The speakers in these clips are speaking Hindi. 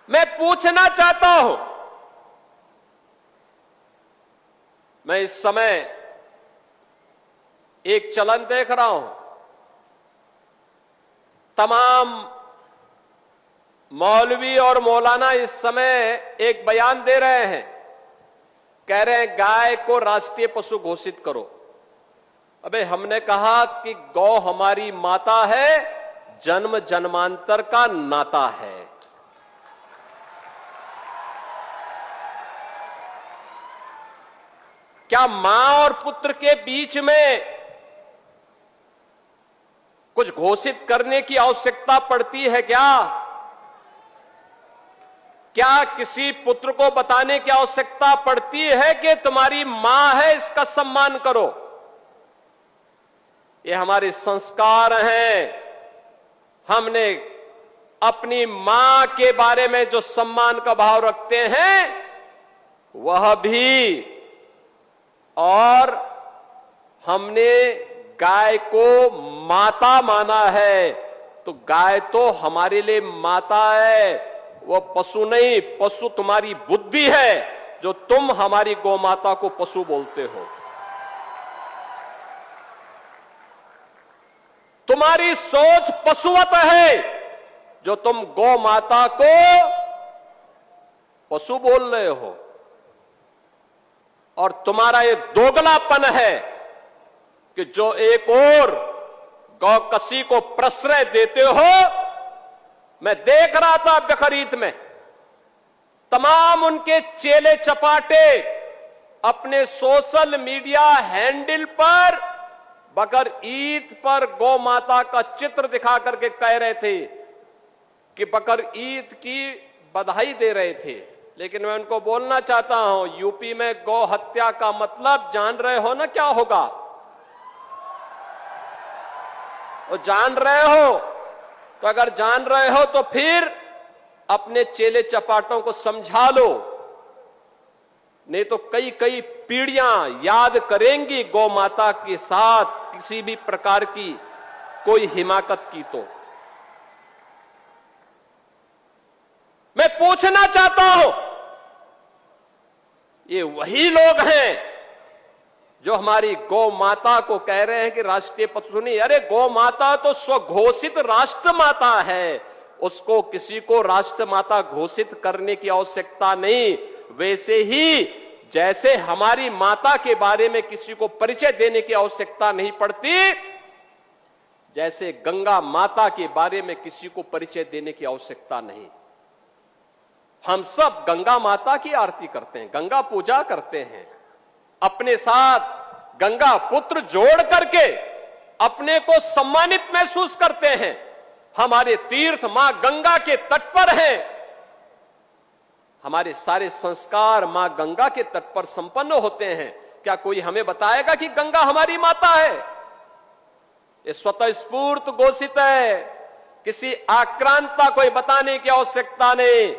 मैं पूछना चाहता हूं, मैं इस समय एक चलन देख रहा हूं, तमाम मौलवी और मौलाना इस समय एक बयान दे रहे हैं, कह रहे हैं गाय को राष्ट्रीय पशु घोषित करो। अबे हमने कहा कि गौ हमारी माता है, जन्म जन्मांतर का नाता है। क्या मां और पुत्र के बीच में कुछ घोषित करने की आवश्यकता पड़ती है क्या? क्या किसी पुत्र को बताने की आवश्यकता पड़ती है कि तुम्हारी मां है, इसका सम्मान करो? ये हमारे संस्कार हैं। हमने अपनी मां के बारे में जो सम्मान का भाव रखते हैं वह भी, और हमने गाय को माता माना है, तो गाय तो हमारे लिए माता है, वो पशु नहीं। पशु तुम्हारी बुद्धि है जो तुम हमारी गौ माता को पशु बोलते हो। तुम्हारी सोच पशुवत है जो तुम गौ माता को पशु बोल रहे हो, और तुम्हारा ये दोगलापन है कि जो एक और गौकसी को प्रश्रय देते हो। मैं देख रहा था बकरीद में तमाम उनके चेले चपाटे अपने सोशल मीडिया हैंडल पर बकर ईद पर गौ माता का चित्र दिखा करके कह रहे थे कि बकर ईद की बधाई दे रहे थे। लेकिन मैं उनको बोलना चाहता हूं, यूपी में गौ हत्या का मतलब जान रहे हो ना क्या होगा? वो जान रहे हो? तो अगर जान रहे हो तो फिर अपने चेले चपाटों को समझा लो, नहीं तो कई कई पीढ़ियां याद करेंगी गौ माता के साथ किसी भी प्रकार की कोई हिमाकत की। तो मैं पूछना चाहता हूं, ये वही लोग हैं जो हमारी गौ माता को कह रहे हैं कि राष्ट्रीय पशु नहीं। अरे गौ माता तो स्वघोषित राष्ट्र माता है, उसको किसी को राष्ट्र माता घोषित करने की आवश्यकता नहीं। वैसे ही जैसे हमारी माता के बारे में किसी को परिचय देने की आवश्यकता नहीं पड़ती, जैसे गंगा माता के बारे में किसी को परिचय देने की आवश्यकता नहीं। हम सब गंगा माता की आरती करते हैं, गंगा पूजा करते हैं, अपने साथ गंगा पुत्र जोड़ करके अपने को सम्मानित महसूस करते हैं। हमारे तीर्थ मां गंगा के तट पर हैं, हमारे सारे संस्कार मां गंगा के तट पर संपन्न होते हैं। क्या कोई हमें बताएगा कि गंगा हमारी माता है? ये स्वतः स्फूर्त घोषित है, किसी आक्रांता कोई बताने की आवश्यकता नहीं।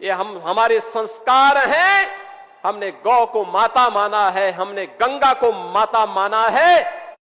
ये हमारे संस्कार हैं। हमने गौ को माता माना है, हमने गंगा को माता माना है,